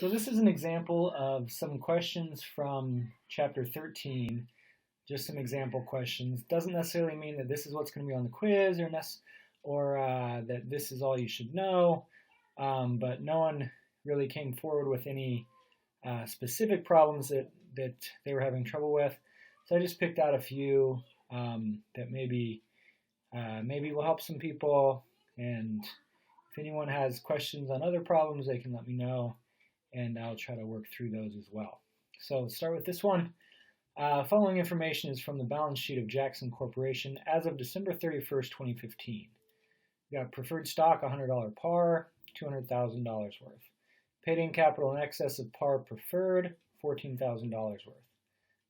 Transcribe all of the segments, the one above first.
So this is an example of some questions from chapter 13, just some example questions. Doesn't necessarily mean that this is what's going to be on the quiz or that this is all you should know, but no one really came forward with any specific problems that they were having trouble with. So I just picked out a few that maybe will help some people, and if anyone has questions on other problems, they can let me know, and I'll try to work through those as well. So let's start with this one. Following information is from the balance sheet of Jackson Corporation as of December 31st, 2015. We got preferred stock, $100 par, $200,000 worth. Paid-in capital in excess of par preferred, $14,000 worth.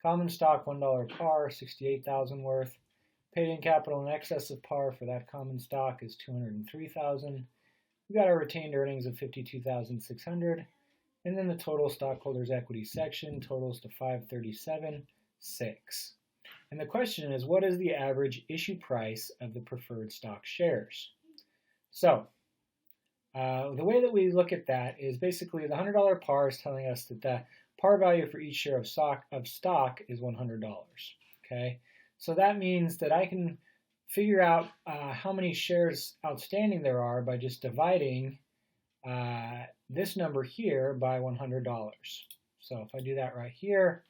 Common stock, $1 par, $68,000 worth. Paid-in capital in excess of par for that common stock is $203,000. We got our retained earnings of $52,600. And then the total stockholders' equity section totals to $537,600. And the question is, what is the average issue price of the preferred stock shares? So the way that we look at that is basically the $100 par is telling us that the par value for each share of stock is $100. Okay, so that means that I can figure out how many shares outstanding there are by just dividing this number here by $100. So if I do that right here,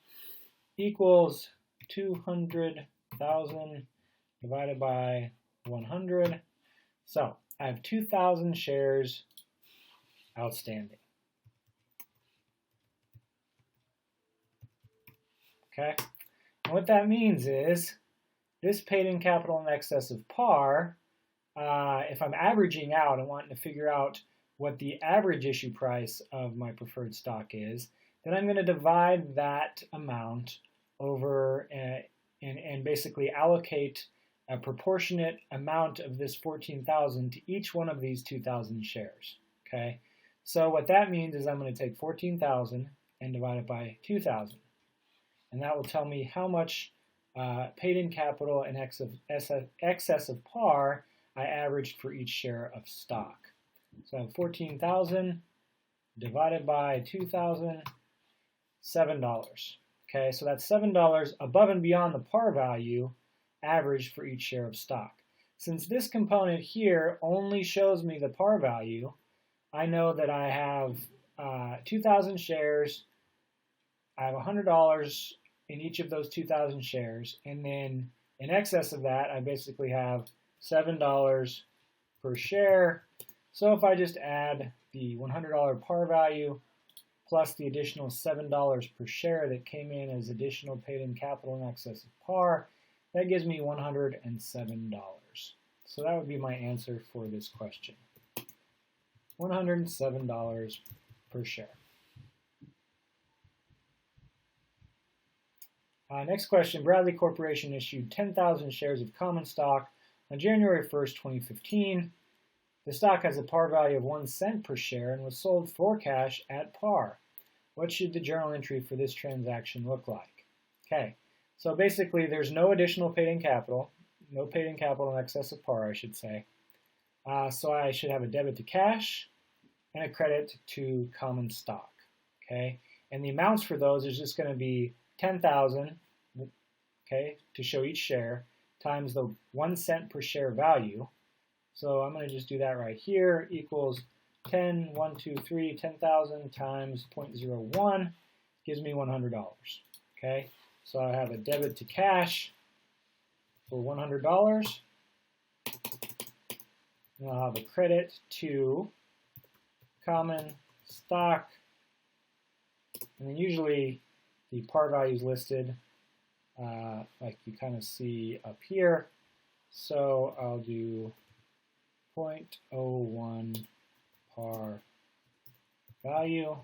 equals 200,000 divided by 100. So I have 2,000 shares outstanding. Okay, and what that means is this paid-in capital in excess of par, if I'm averaging out and wanting to figure out what the average issue price of my preferred stock is, then I'm going to divide that amount over and basically allocate a proportionate amount of this 14,000 to each one of these 2,000 shares. Okay, so what that means is I'm going to take 14,000 and divide it by 2,000, and that will tell me how much paid-in capital in excess of par I averaged for each share of stock. So I have 14,000 divided by 2,000, $7. Okay, so that's $7 above and beyond the par value averaged for each share of stock. Since this component here only shows me the par value, I know that I have 2,000 shares. I have $100 in each of those 2,000 shares, and then in excess of that, I basically have $7 per share. So if I just add the $100 par value plus the additional $7 per share that came in as additional paid-in capital in excess of par, that gives me $107. So that would be my answer for this question. $107 per share. Next question, Bradley Corporation issued 10,000 shares of common stock on January 1st, 2015. The stock has a par value of 1 cent per share and was sold for cash at par. What should the journal entry for this transaction look like? Okay, so basically there's no additional paid-in capital, no paid-in capital in excess of par, I should say. So I should have a debit to cash and a credit to common stock. Okay, and the amounts for those is just going to be 10,000, okay, to show each share, times the 1 cent per share value. So I'm going to just do that right here, equals 10,000 times 0.01, gives me $100. Okay, so I have a debit to cash for $100, and I'll have a credit to common stock, and then usually the par value is listed like you kind of see up here. So I'll do 0.01 par value,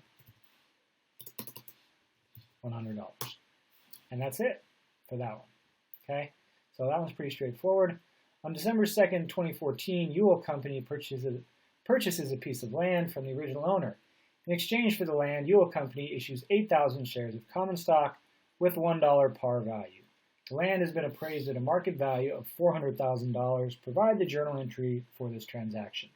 $100. And that's it for that one. Okay, so that one's pretty straightforward. On December 2nd, 2014, Ewell Company purchases a piece of land from the original owner. In exchange for the land, Ewell Company issues 8,000 shares of common stock with $1 par value. The land has been appraised at a market value of $400,000. Provide the journal entry for this transaction.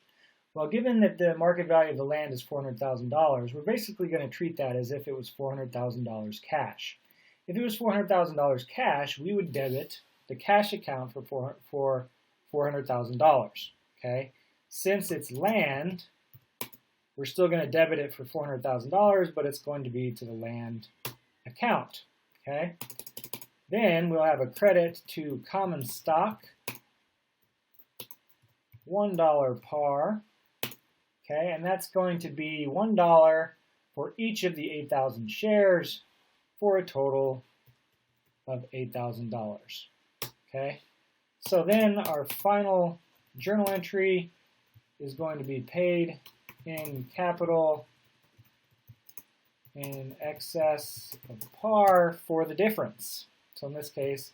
Well, given that the market value of the land is $400,000, we're basically going to treat that as if it was $400,000 cash. If it was $400,000 cash, we would debit the cash account for $400,000. Okay? Since it's land, we're still going to debit it for $400,000, but it's going to be to the land account. Okay? Then we'll have a credit to common stock, $1 par. Okay, and that's going to be $1 for each of the 8,000 shares for a total of $8,000. Okay, so then our final journal entry is going to be paid in capital in excess of par for the difference. So in this case,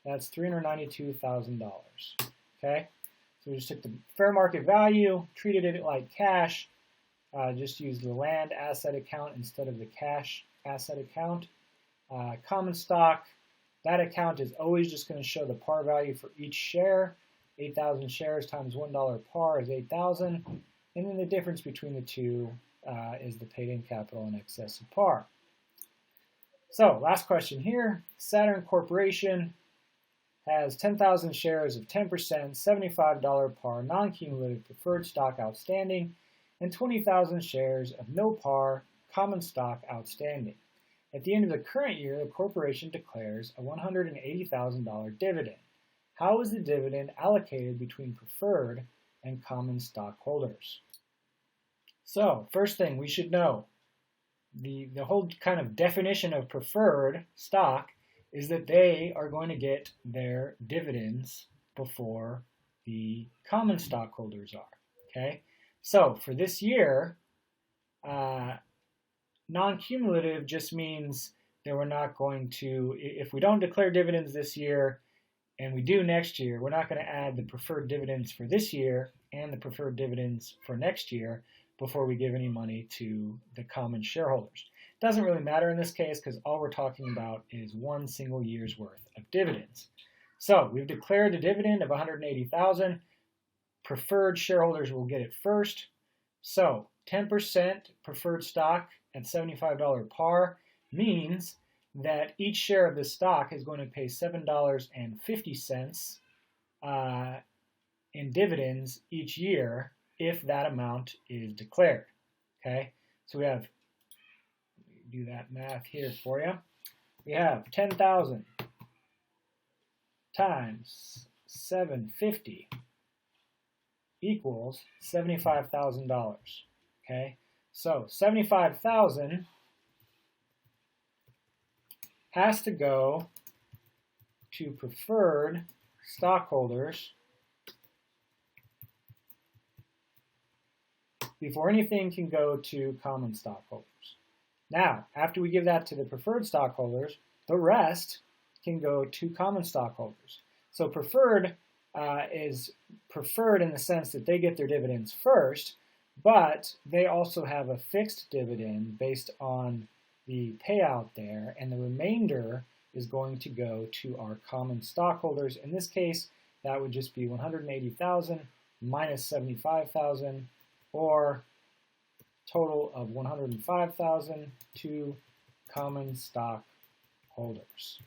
that's $392,000. Okay. So we just took the fair market value, treated it like cash, just used the land asset account instead of the cash asset account. Common stock, that account is always just going to show the par value for each share. 8,000 shares times $1 par is 8,000. And then the difference between the two is the paid-in capital in excess of par. So last question here. Saturn Corporation has 10,000 shares of 10%, $75 par non-cumulative preferred stock outstanding, and 20,000 shares of no par common stock outstanding. At the end of the current year, the corporation declares a $180,000 dividend. How is the dividend allocated between preferred and common stockholders? So, first thing we should know, the whole kind of definition of preferred stock is that they are going to get their dividends before the common stockholders are. Okay, so for this year, non-cumulative just means that we're not going to, if we don't declare dividends this year and we do next year, we're not going to add the preferred dividends for this year and the preferred dividends for next year before we give any money to the common shareholders. Doesn't really matter in this case because all we're talking about is one single year's worth of dividends. So we've declared a dividend of $180,000. Preferred shareholders will get it first. So 10% preferred stock at $75 par means that each share of the stock is going to pay $7.50 in dividends each year if that amount is declared. Okay, so we have, do that math here for you. We have 10,000 times 750 equals $75,000. Okay, so 75,000 has to go to preferred stockholders before anything can go to common stockholders. Now, after we give that to the preferred stockholders, the rest can go to common stockholders. So preferred is preferred in the sense that they get their dividends first, but they also have a fixed dividend based on the payout there, and the remainder is going to go to our common stockholders. In this case, that would just be $180,000 minus $75,000, or total of $105,000 to common stockholders.